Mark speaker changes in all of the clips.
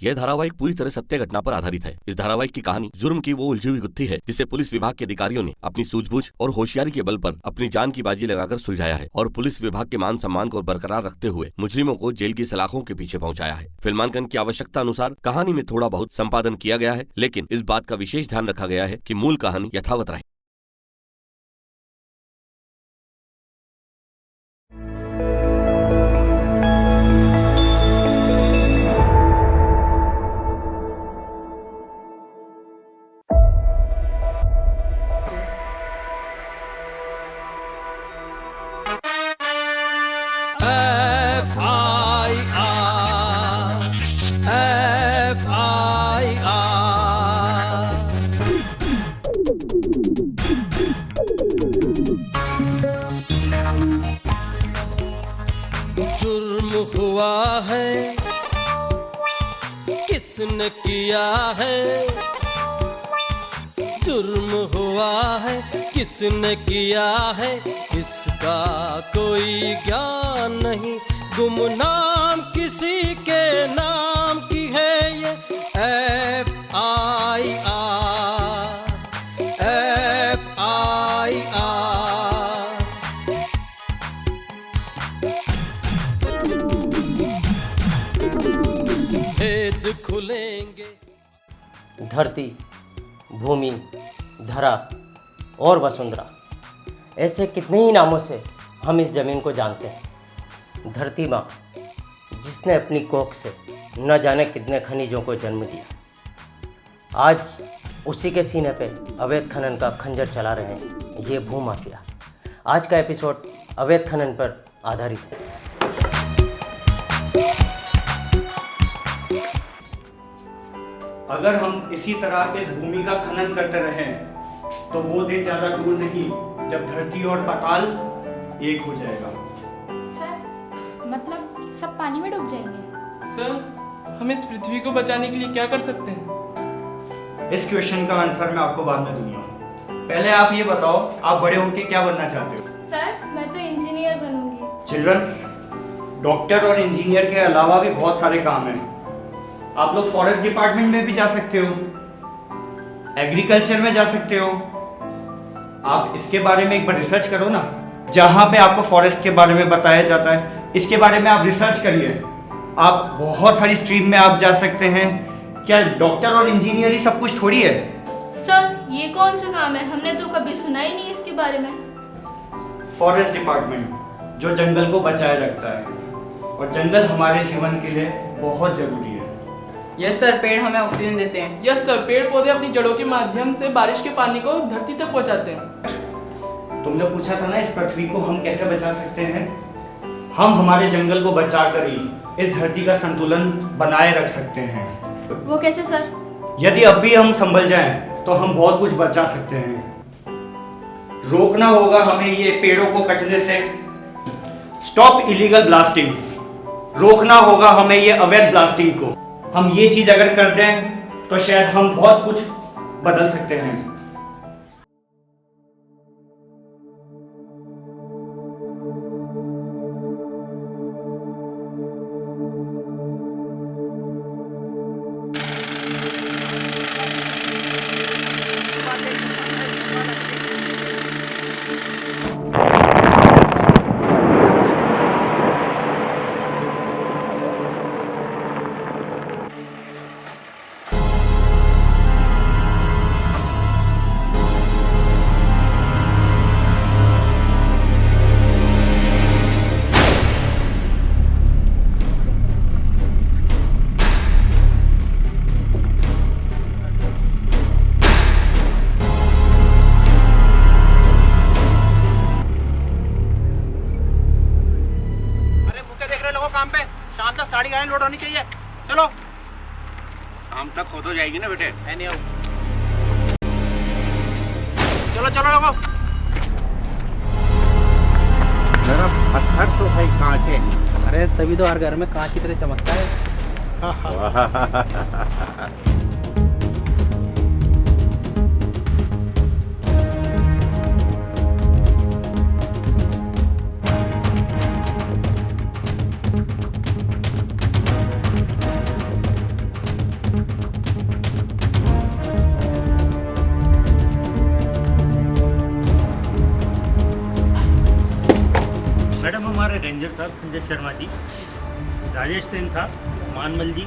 Speaker 1: यह धारावाहिक पूरी तरह सत्य घटना पर आधारित है। इस धारावाहिक की कहानी जुर्म की वो उलझी हुई गुत्थी है जिसे पुलिस विभाग के अधिकारियों ने अपनी सूझबूझ और होशियारी के बल पर अपनी जान की बाजी लगाकर सुलझाया है और पुलिस विभाग के मान सम्मान को बरकरार रखते हुए मुजरिमों को जेल की सलाखों के पीछे पहुंचाया है। फिल्मांकन की आवश्यकता अनुसार कहानी में थोड़ा बहुत संपादन किया गया है, लेकिन इस बात का विशेष ध्यान रखा गया है कि मूल कहानी यथावत रहे।
Speaker 2: जुर्म हुआ है, किसने किया है? जुर्म हुआ है, किसने किया है? इसका कोई ज्ञान नहीं, गुमनाम किसी के नाम की है ये FIR। भेद खुलेंगे।
Speaker 3: धरती, भूमि, धरा और वसुंधरा, ऐसे कितने ही नामों से हम इस ज़मीन को जानते हैं। धरती माँ जिसने अपनी कोख से न जाने कितने खनिजों को जन्म दिया, आज उसी के सीने पे अवैध खनन का खंजर चला रहे हैं ये भूमाफिया। आज का एपिसोड अवैध खनन पर आधारित है।
Speaker 4: अगर हम इसी तरह इस भूमि का खनन करते रहें तो वो दिन ज्यादा दूर नहीं जब धरती और पाताल एक हो जाएगा।
Speaker 5: सर, मतलब सब पानी में डूब जाएंगे?
Speaker 6: सर, हम इस पृथ्वी को बचाने के लिए क्या कर सकते हैं?
Speaker 4: इस क्वेश्चन का आंसर मैं आपको बाद में दूंगा। पहले आप ये बताओ, आप बड़े होकर क्या बनना चाहते हो?
Speaker 5: सर, मैं तो इंजीनियर बनूंगी।
Speaker 4: चिल्ड्रंस, डॉक्टर और इंजीनियर के अलावा भी बहुत सारे काम हैं। आप लोग फॉरेस्ट डिपार्टमेंट में भी जा सकते हो, एग्रीकल्चर में जा सकते हो। आप इसके बारे में एक बार रिसर्च करो ना, जहां पे आपको फॉरेस्ट के बारे में बताया जाता है इसके बारे में आप रिसर्च करिए। आप बहुत सारी स्ट्रीम में आप जा सकते हैं। क्या डॉक्टर और इंजीनियर ही सब कुछ थोड़ी है?
Speaker 5: सर, ये कौन सा काम है? हमने तो कभी सुना ही नहीं इसके बारे में।
Speaker 4: फॉरेस्ट डिपार्टमेंट जो जंगल को बचाए रखता है, और जंगल हमारे जीवन के लिए बहुत जरूरी है।
Speaker 7: यस सर, पेड़ हमें ऑक्सीजन देते हैं।
Speaker 6: यस सर, पेड़ पौधे अपनी जड़ों के माध्यम से बारिश के पानी को धरती तक पहुंचाते हैं।
Speaker 4: तुमने पूछा था ना इस पृथ्वी को हम कैसे बचा सकते हैं? हम हमारे जंगल को बचाकर ही इस धरती का संतुलन बनाए रख सकते हैं।
Speaker 5: वो कैसे सर?
Speaker 4: यदि अब भी हम संभल जाएं तो हम बहुत कुछ बचा सकते हैं। रोकना होगा हमें ये पेड़ों को कटने से। Stop illegal blasting. रोकना होगा हमें ये अवैध ब्लास्टिंग को। हम ये चीज अगर कर दें तो शायद हम बहुत कुछ बदल सकते हैं।
Speaker 8: काम पे शाम तक सारी गाड़ियां लोड होनी चाहिए। चलो,
Speaker 9: शाम तक खोद हो जाएगी ना बेटे।
Speaker 8: नहीं आओ। चलो चलो लोगों।
Speaker 9: मेरा पत्थर तो भाई कांच है।
Speaker 7: अरे तभी तो हर घर में कांच की तरह चमकता है।
Speaker 10: साहब संजय शर्मा जी, राजेश सेन साहब, मानमल जी,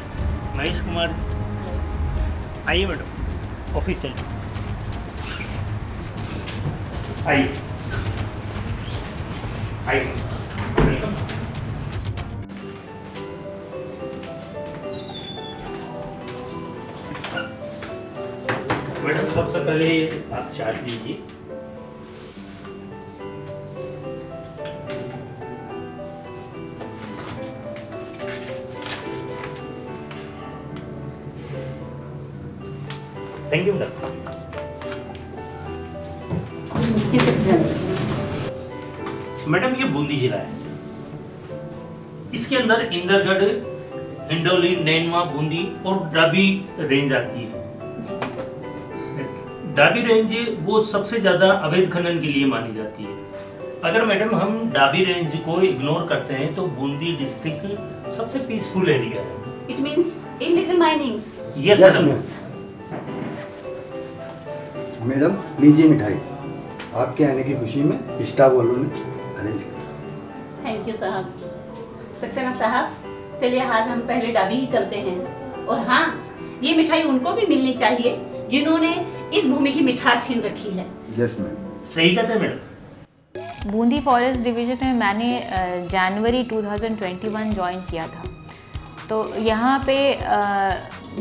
Speaker 10: महेश कुमार। आइए मैडम, ऑफिशियल आइए आइए। वेलकम। मैडम सबसे पहले आप चार्ज लीजिए। Thank you madam. मैडम ये बूंदी जिला है, इसके अंदर इंदरगढ़, हिंडोली, नैनवा, बूंदी और डाबी रेंज आती है। डाबी रेंज वो सबसे ज्यादा अवैध खनन के लिए मानी जाती है। अगर मैडम हम डाबी रेंज को इग्नोर करते हैं तो बूंदी डिस्ट्रिक्ट सबसे पीसफुल एरिया है।
Speaker 11: It means illegal minings.
Speaker 10: Yes madam.
Speaker 12: Madam लीजिए मिठाई, आपके आने की खुशी में स्टाफ वालों ने अरेंज किया।
Speaker 11: थैंक यू साहब। सक्सेना साहब, चलिए आज हम पहले डाबी ही चलते हैं। और हाँ, ये मिठाई उनको भी मिलनी चाहिए जिन्होंने इस भूमि की मिठास छीन रखी है।
Speaker 12: Yes ma'am.
Speaker 10: सही कहते हैं मैडम।
Speaker 13: बूंदी फॉरेस्ट डिवीजन में मैंने जनवरी 2021 ज्वाइन किया था। तो यहाँ पे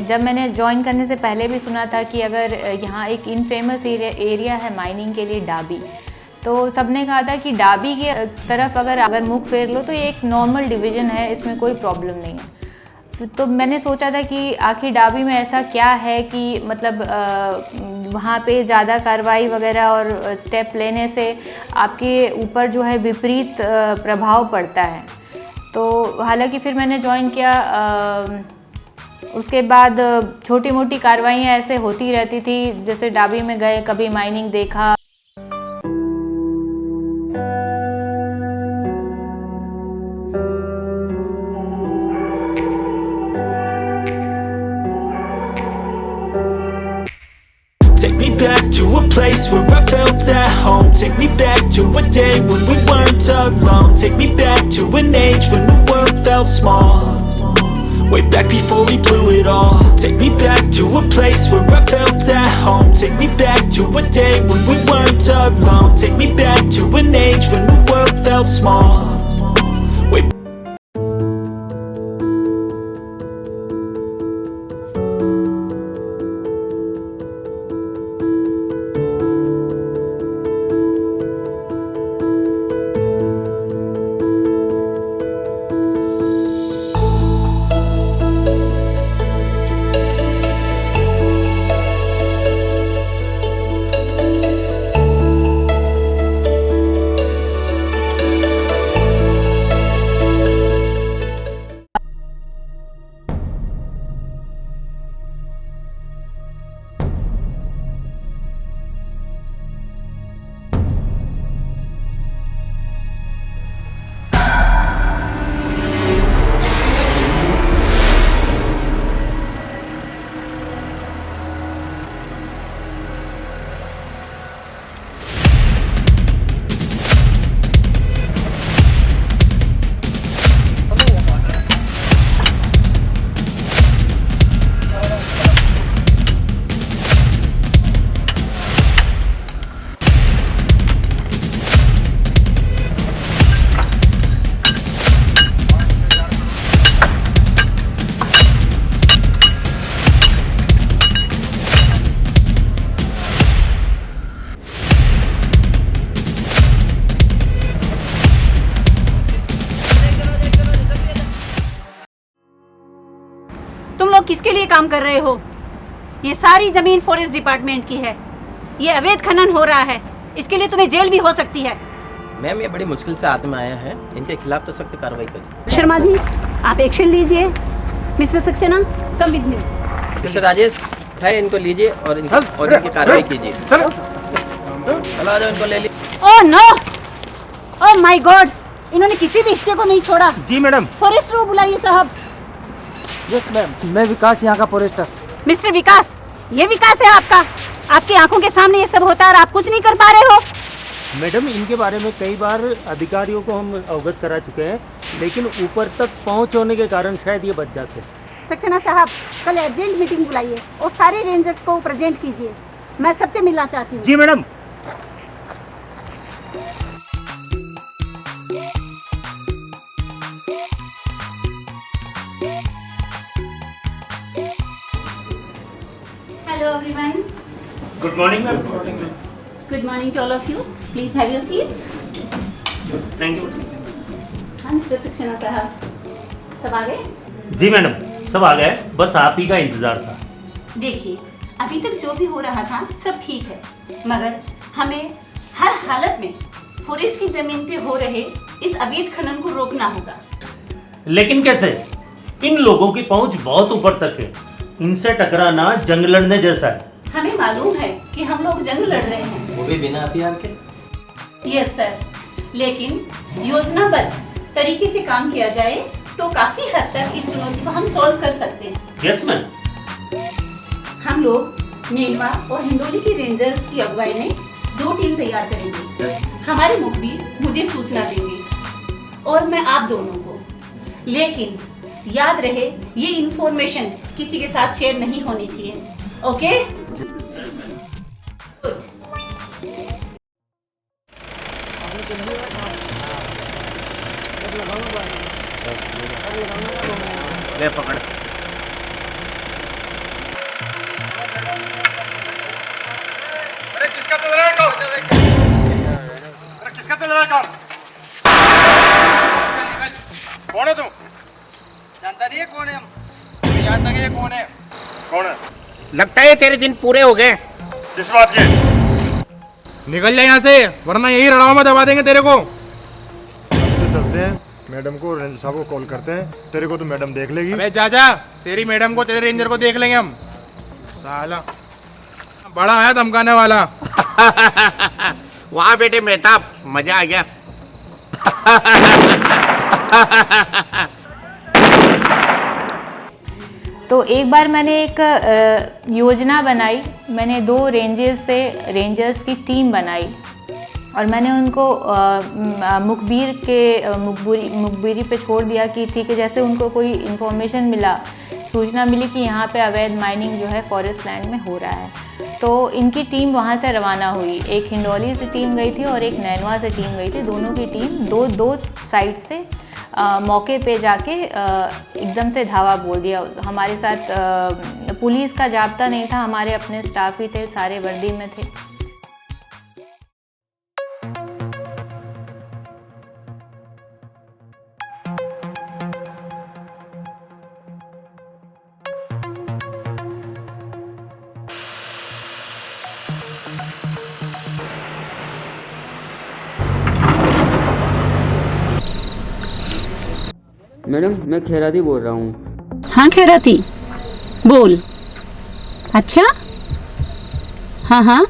Speaker 13: जब मैंने ज्वाइन करने से पहले भी सुना था कि अगर यहाँ एक इनफेमस एरिया है माइनिंग के लिए डाबी, तो सबने कहा था कि डाबी की तरफ अगर मुख फेर लो तो ये एक नॉर्मल डिवीज़न है, इसमें कोई प्रॉब्लम नहीं है। तो मैंने सोचा था कि आखिर डाबी में ऐसा क्या है कि मतलब वहाँ पे ज़्यादा कार्रवाई वगैरह और स्टेप लेने से आपके ऊपर जो है विपरीत प्रभाव पड़ता है। तो हालांकि फिर मैंने ज्वाइन किया, उसके बाद छोटी मोटी कार्रवाइयाँ ऐसे होती रहती थी, जैसे डाबी में गए, कभी माइनिंग देखा।
Speaker 2: Take me back to a place where I felt at home. Take me back to a day when we weren't alone. Take me back to an age when the world felt small. Way back before we blew it all. Take me back to a place where I felt at home. Take me back to a day when we weren't alone. Take me back to an age when the world felt small. Way
Speaker 11: किसके लिए काम कर रहे हो? ये सारी जमीन forest department की है। ये अवैध खनन हो रहा है, इसके लिए तुम्हें जेल भी हो सकती है।
Speaker 3: मैम ये बड़ी मुश्किल से हाथ में आया है, इनके खिलाफ तो सख्त कार्रवाई करिए।
Speaker 11: शर्मा जी आप एक्शन लीजिए। Mister Saxena come with me.
Speaker 3: Mister Rajesh उठाइए इनको, लीजिए और इनकी कार्रवाई कीजिए। चलो आ जाओ, इनको ले लीजिए।
Speaker 11: Oh no, oh my god, इन्होंने किसी भी हिस्से को नहीं छोड़ा।
Speaker 10: जी मैडम।
Speaker 11: फॉरेस्ट रो बुलाइए साहब।
Speaker 7: यस मैम, मैं विकास यहाँ का फॉरेस्टर।
Speaker 11: मिस्टर विकास, ये विकास है आपका? आपकी आंखों के सामने ये सब होता है और आप कुछ नहीं कर पा रहे हो?
Speaker 10: मैडम इनके बारे में कई बार अधिकारियों को हम अवगत करा चुके हैं,
Speaker 14: लेकिन ऊपर तक पहुंच होने के कारण शायद ये बच जाते।
Speaker 11: सक्सेना साहब, कल अर्जेंट मीटिंग बुलाइए और सारे रेंजर्स को प्रेजेंट कीजिए। मैं सबसे मिलना चाहती हूँ।
Speaker 14: जी madam.
Speaker 11: Hello everyone.
Speaker 10: Good morning ma'am.
Speaker 11: Good morning to all of you. Please have your seats.
Speaker 10: Thank you.
Speaker 11: हाँ मिस्टर सक्सेना साहब, सब आ गए?
Speaker 10: जी मैडम, सब आ गए, बस आप ही का इंतजार था।
Speaker 11: देखिए, अभी तक जो भी हो रहा था सब ठीक है, मगर हमें हर हालत में फॉरेस्ट की जमीन पे हो रहे इस अवैध खनन को रोकना होगा।
Speaker 10: लेकिन कैसे? इन लोगों की पहुंच बहुत ऊपर तक है, इनसे टकराना जंग लड़ने जैसा है।
Speaker 11: हमें मालूम है कि हम लोग जंग लड़ रहे हैं,
Speaker 3: वो भी बिना हथियार के।
Speaker 11: यस सर, लेकिन योजनाबद्ध तरीके से काम किया जाए तो काफी हद तक इस चुनौती को हम सॉल्व कर सकते हैं।
Speaker 10: Yes ma'am.
Speaker 11: हम लोग नेलवा और हिंडोली के रेंजर्स की अगुवाई में 2 टीम तैयार करेंगे। हमारे मुखबिर मुझे सूचना देंगे और मैं आप दोनों को। लेकिन याद रहे, ये इंफॉर्मेशन किसी के साथ शेयर नहीं होनी चाहिए। ओके? गुड।
Speaker 9: ले पकड़।
Speaker 15: अरे किसका चल रहा है काम? अरे किसका चल रहा है काम? कौन है तू?
Speaker 8: जानता नहीं है कौन है हम?
Speaker 15: नहीं जानता कि ये कौन है? कौन है?
Speaker 9: लगता है तेरे दिन पूरे हो गए।
Speaker 15: किस बात के?
Speaker 16: निकल जाए यहाँ से, वरना यही रड़ाओं में दबा देंगे तेरे को। तो चलते हैं, मैडम को रेंजर साहब को कॉल करते हैं। तेरे को तो मैडम देख लेगी।
Speaker 15: अबे जा, तेरी मैडम को तेरे रेंजर को देख लेंगे हम। साला बड़ा आया धमकाने वाला।
Speaker 9: वाह बेटे मेहताब, मजा आ गया।
Speaker 13: तो एक बार मैंने एक योजना बनाई। मैंने 2 रेंजर्स की टीम बनाई और मैंने उनको मुखबिरी पे छोड़ दिया कि ठीक है, जैसे उनको कोई इन्फॉर्मेशन मिला, सूचना मिली कि यहाँ पे अवैध माइनिंग जो है फॉरेस्ट लैंड में हो रहा है, तो इनकी टीम वहाँ से रवाना हुई। एक हिंडोली से टीम गई थी और एक नैनवा से टीम गई थी। दोनों की टीम दो साइड से मौके पे जाके एकदम से धावा बोल दिया। हमारे साथ पुलिस का जाब्ता नहीं था, हमारे अपने स्टाफ ही थे, सारे वर्दी में थे।
Speaker 17: मैडम, मैं खैराती बोल रहा हूँ।
Speaker 11: हाँ खैराती, बोल। अच्छा, हाँ,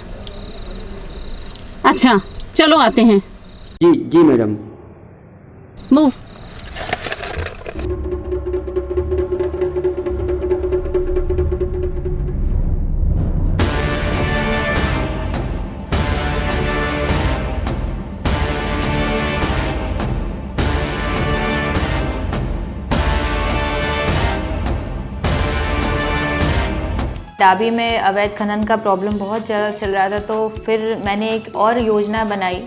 Speaker 11: अच्छा चलो आते हैं।
Speaker 17: जी मैडम।
Speaker 11: मूव।
Speaker 13: डाबी में अवैध खनन का प्रॉब्लम बहुत ज़्यादा चल रहा था, तो फिर मैंने एक और योजना बनाई।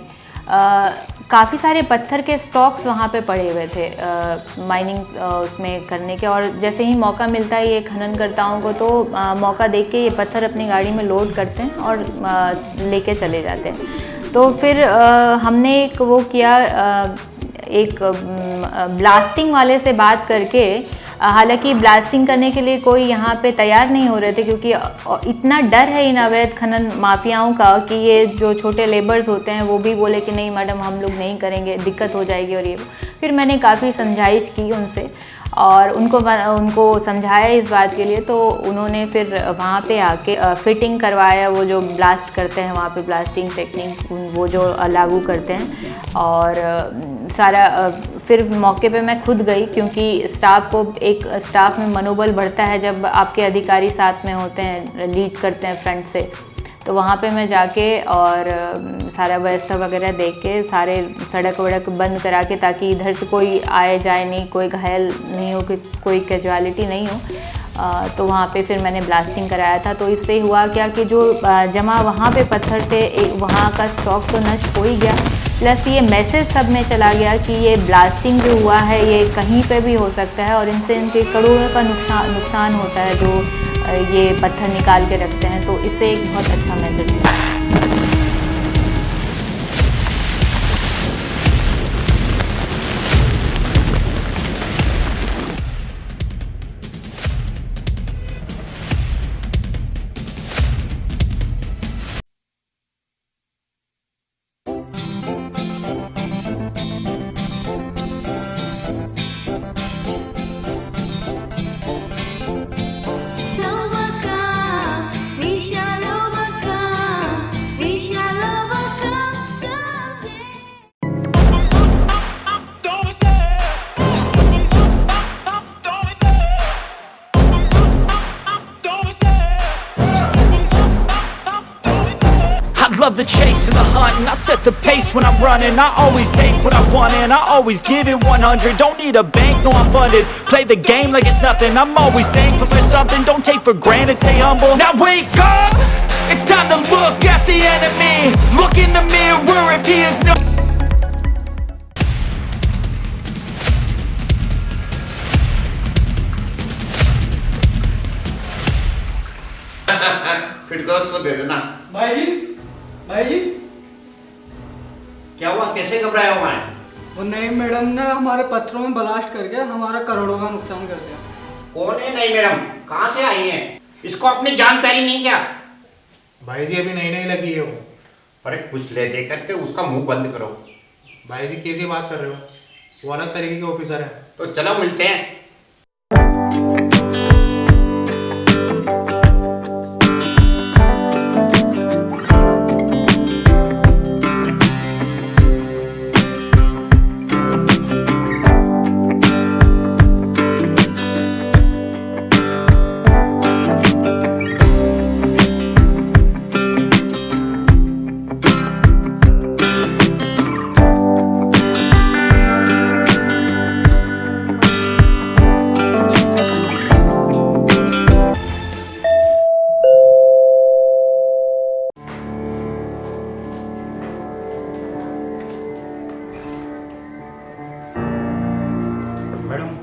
Speaker 13: काफ़ी सारे पत्थर के स्टॉक्स वहाँ पे पड़े हुए थे माइनिंग उसमें करने के, और जैसे ही मौका मिलता है ये खननकर्ताओं को, तो मौका देख के ये पत्थर अपनी गाड़ी में लोड करते हैं और लेके चले जाते हैं। तो फिर हमने एक वो किया, एक ब्लास्टिंग वाले से बात करके, हालांकि ब्लास्टिंग करने के लिए कोई यहाँ पे तैयार नहीं हो रहे थे, क्योंकि इतना डर है इन अवैध खनन माफियाओं का कि ये जो छोटे लेबर्स होते हैं वो भी बोले कि नहीं मैडम हम लोग नहीं करेंगे, दिक्कत हो जाएगी। और ये फिर मैंने काफ़ी समझाइश की उनसे और उनको समझाया इस बात के लिए, तो उन्होंने फिर वहाँ पे आके फिटिंग करवाया। वो जो ब्लास्ट करते हैं वहाँ पे ब्लास्टिंग टेक्निक वो जो लागू करते हैं, और सारा फिर मौके पे मैं खुद गई, क्योंकि स्टाफ में मनोबल बढ़ता है जब आपके अधिकारी साथ में होते हैं, लीड करते हैं फ्रंट से। तो वहाँ पे मैं जाके और सारा व्यवस्था वगैरह देख के सारे सड़क वड़क बंद करा के, ताकि इधर से कोई आए जाए नहीं, कोई घायल नहीं हो, कि कोई कैजुअलिटी नहीं हो, तो वहाँ पे फिर मैंने ब्लास्टिंग कराया था। तो इससे हुआ क्या कि जो जमा वहाँ पे पत्थर थे, वहाँ का स्टॉक तो नष्ट हो ही गया, प्लस ये मैसेज सब में चला गया कि ये ब्लास्टिंग जो हुआ है ये कहीं पे भी हो सकता है और इनसे इनके करोड़ों का नुकसान होता है जो ये पत्थर निकाल के रखते हैं। तो इससे एक बहुत अच्छा मैसेज है।
Speaker 2: Love the chase and the hunt, and I set the pace when I'm running. I always take what I want and I always give it 100. Don't need a bank, no I'm funded. Play the game like it's nothing. I'm always thankful for something. Don't take for granted, stay humble. Now wake up, it's time to look at the enemy. Look in the mirror if he is no.
Speaker 9: फिरदौस को दे देना।
Speaker 4: भाई जी
Speaker 9: क्या हुआ, कैसे घबराया हुआ है?
Speaker 4: वो नई मैडम ने हमारे पत्रों में ब्लास्ट करके हमारा करोड़ों का नुकसान कर दिया।
Speaker 9: कौन है नई मैडम, कहाँ से आई है? इसको अपनी जानकारी नहीं क्या?
Speaker 15: भाई जी अभी नई नई लगी है वो।
Speaker 9: अरे कुछ ले दे करके उसका मुंह बंद करो।
Speaker 15: भाई जी कैसी बात कर रहे हो, वो अलग तरीके के ऑफिसर है।
Speaker 9: तो चलो मिलते हैं।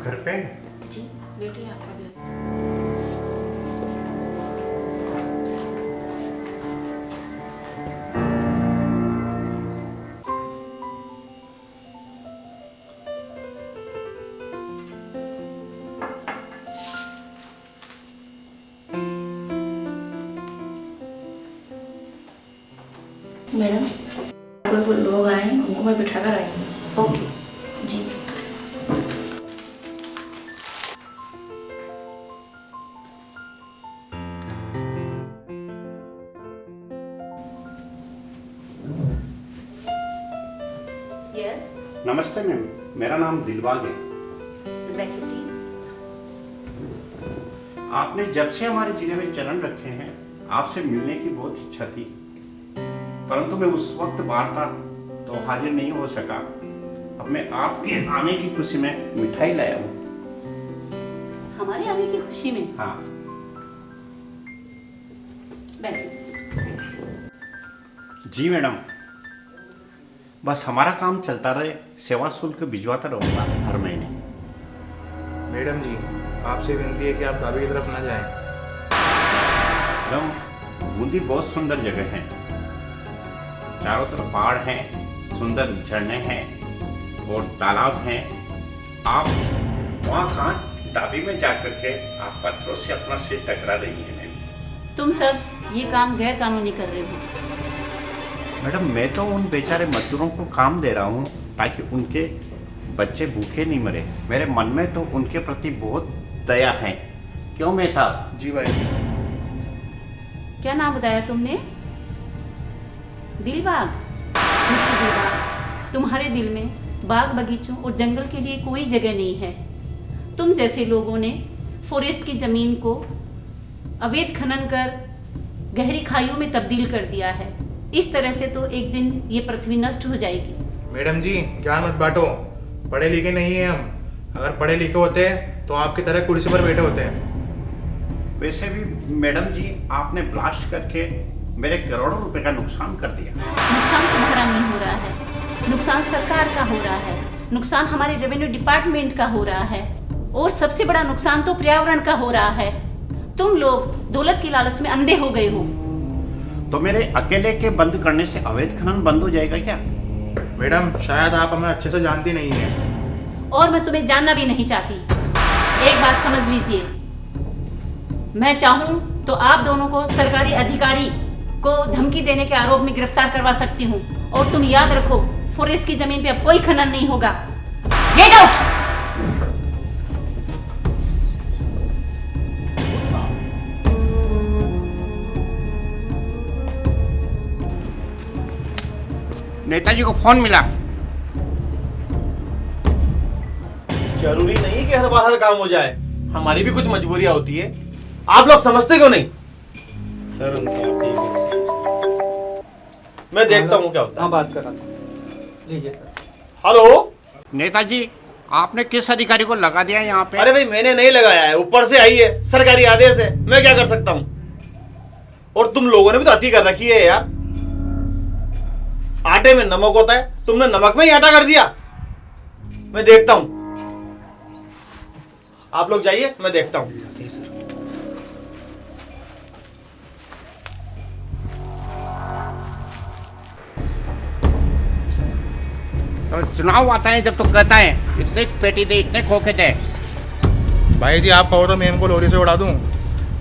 Speaker 9: घर पे
Speaker 5: जी बैठिए, आपका भी। मैडम कोई लोग आए, उनको मैं बिठा कर आई हूँ। ओके जी।
Speaker 11: यस
Speaker 9: नमस्ते मैम, मेरा नाम दिलबाग है।
Speaker 11: प्लीज।
Speaker 9: आपने जब से हमारे जिले में चरण रखे हैं, आपसे मिलने की बहुत इच्छा थी, परंतु मैं उस वक्त बाहर था तो हाजिर नहीं हो सका। अब मैं आपके आने की खुशी में मिठाई लाया हूँ।
Speaker 11: हमारे आने की खुशी में?
Speaker 9: हाँ।
Speaker 11: बैठिए।
Speaker 9: जी मैडम, बस हमारा काम चलता रहे, सेवा शुल्क भिजवाता रहूँगा हर महीने।
Speaker 15: मैडम जी आपसे विनती है कि आप ढाबे की तरफ ना जाएं।
Speaker 9: मैडम बूंदी बहुत सुंदर जगह है, चारों तरफ पहाड़ हैं, सुंदर झरने हैं और तालाब हैं। आप वहाँ कहाँ ढाबे में जाकर के आप पत्थरों से अपना सिर टकरा रही हैं।
Speaker 11: तुम सब ये काम गैर कानूनी कर रहे हो।
Speaker 9: मैडम मैं तो उन बेचारे मजदूरों को काम दे रहा हूँ ताकि उनके बच्चे भूखे नहीं मरे। मेरे मन में तो उनके प्रति बहुत दया है। क्यों मेहताब?
Speaker 15: जी भाई।
Speaker 11: क्या नाम बताया तुमने? दिलबाग। मिस्टर दिलबाग, तुम्हारे दिल में बाग बगीचों और जंगल के लिए कोई जगह नहीं है। तुम जैसे लोगों ने फॉरेस्ट की ज़मीन को अवैध खनन कर गहरी खाइयों में तब्दील कर दिया है। इस तरह से तो एक दिन ये पृथ्वी नष्ट हो जाएगी।
Speaker 15: मैडम जी ज्ञान मत बांटो, पढ़े लिखे नहीं है हम। अगर पढ़े लिखे होते तो आपकी तरह कुर्सी पर बैठे होते हैं।
Speaker 9: वैसे भी मैडम जी आपने ब्लास्ट करके मेरे करोड़ों रुपए का नुकसान कर दिया।
Speaker 11: नुकसान तुम्हारा नहीं हो रहा है, नुकसान सरकार का हो रहा है, नुकसान हमारे रेवेन्यू डिपार्टमेंट का हो रहा है, और सबसे बड़ा नुकसान तो पर्यावरण का हो रहा है। तुम लोग दौलत की लालच में अंधे हो गए हो।
Speaker 9: तो मेरे अकेले के बंद करने से अवैध खनन बंद हो जाएगा क्या?
Speaker 15: मैडम शायद आप हमें अच्छे से जानती नहीं है,
Speaker 11: और मैं तुम्हें जानना भी नहीं चाहती। एक बात समझ लीजिए, मैं चाहूं तो आप दोनों को सरकारी अधिकारी को धमकी देने के आरोप में गिरफ्तार करवा सकती हूं। और तुम याद रखो, फॉरेस्ट की जमीन पे अब कोई खनन नहीं होगा। Get out.
Speaker 9: नेताजी को फोन मिला।
Speaker 18: जरूरी नहीं कि हर बार हर काम हो जाए, हमारी भी कुछ मजबूरियां होती है। आप लोग समझते क्यों नहीं?
Speaker 14: सर
Speaker 18: मैं देखता हूँ क्या होता है।
Speaker 4: हाँ बात कर रहा था, लीजिए सर।
Speaker 18: हेलो
Speaker 9: नेताजी आपने किस अधिकारी को लगा दिया यहाँ पे?
Speaker 18: अरे भाई मैंने नहीं लगाया है, ऊपर से आई है, सरकारी आदेश है, मैं क्या कर सकता हूँ। और तुम लोगों ने भी तो अति कर रखी है यार। आटे में नमक होता है, तुमने नमक में ही आटा कर दिया। मैं देखता हूं, आप लोग जाइए, मैं देखता हूं।
Speaker 9: तो चुनाव आता है जब तो कहता है इतने पेटी दे, इतने खोखे दे।
Speaker 15: भाई जी आप कहो तो मैं इनको लोरी से उड़ा दूं।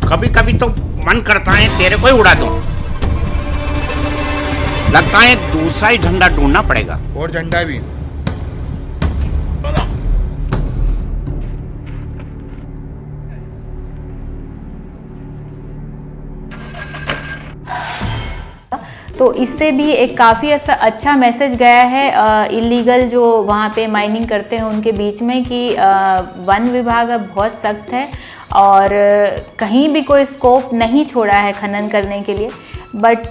Speaker 9: कभी कभी तो मन करता है तेरे को ही उड़ा दूं। लगता है दूसरा ही झंडा ढूंढना पड़ेगा।
Speaker 15: और झंडा भी।
Speaker 13: तो इससे भी एक काफ़ी ऐसा अच्छा मैसेज गया है इलीगल जो वहाँ पे माइनिंग करते हैं उनके बीच में कि वन विभाग अब बहुत सख्त है और कहीं भी कोई स्कोप नहीं छोड़ा है खनन करने के लिए। बट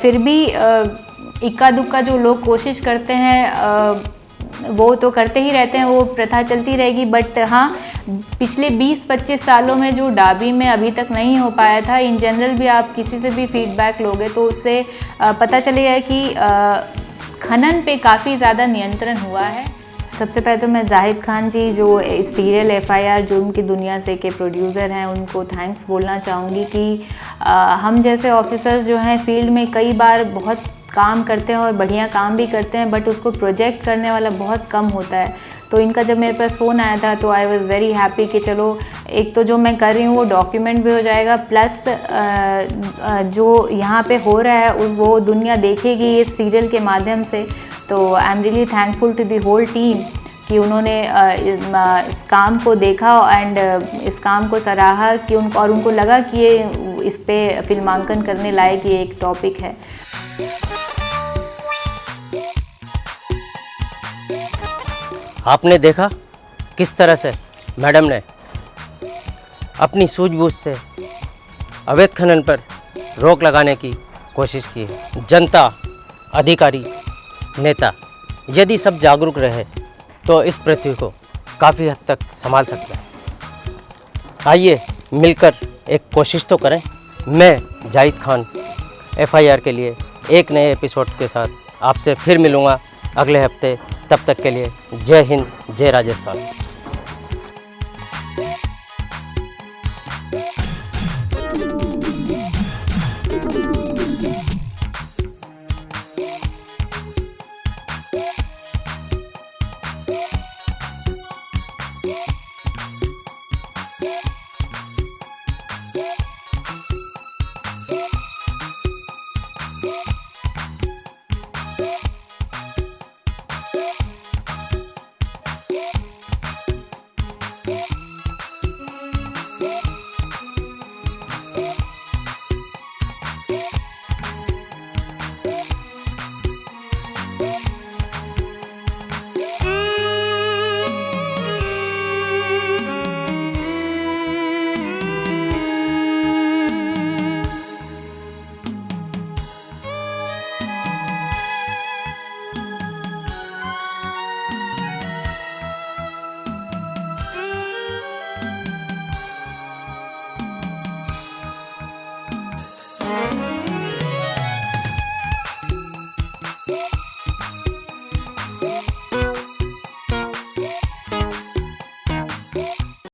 Speaker 13: फिर भी इक्का दुक्का जो लोग कोशिश करते हैं वो तो करते ही रहते हैं, वो प्रथा चलती रहेगी। बट हाँ, पिछले 20-25 सालों में जो डाबी में अभी तक नहीं हो पाया था, इन जनरल भी आप किसी से भी फीडबैक लोगे तो उससे पता चलेगा कि खनन पे काफ़ी ज़्यादा नियंत्रण हुआ है। सबसे पहले तो मैं जाहिद खान जी जो इस सीरियल FIR जुर्म की दुनिया से के प्रोड्यूसर हैं उनको थैंक्स बोलना चाहूँगी कि हम जैसे ऑफिसर्स जो हैं फील्ड में कई बार बहुत काम करते हैं और बढ़िया काम भी करते हैं, बट उसको प्रोजेक्ट करने वाला बहुत कम होता है। तो इनका जब मेरे पास फ़ोन आया था तो आई वॉज़ वेरी हैप्पी कि चलो एक तो जो मैं कर रही हूँ वो डॉक्यूमेंट भी हो जाएगा, प्लस जो यहाँ पे हो रहा है वो दुनिया देखेगी इस सीरियल के माध्यम से। तो I am really thankful to the whole team कि उन्होंने इस काम को देखा एंड इस काम को सराहा कि उनको लगा कि ये इस पे फिल्मांकन करने लायक ये एक टॉपिक है।
Speaker 3: आपने देखा किस तरह से मैडम ने अपनी सूझबूझ से अवैध खनन पर रोक लगाने की कोशिश की है। जनता, अधिकारी, नेता यदि सब जागरूक रहे तो इस पृथ्वी को काफ़ी हद तक संभाल सकते हैं। आइए मिलकर एक कोशिश तो करें। मैं जाहिद खान FIR के लिए एक नए एपिसोड के साथ आपसे फिर मिलूँगा अगले हफ्ते। तब तक के लिए जय हिंद, जय राजस्थान।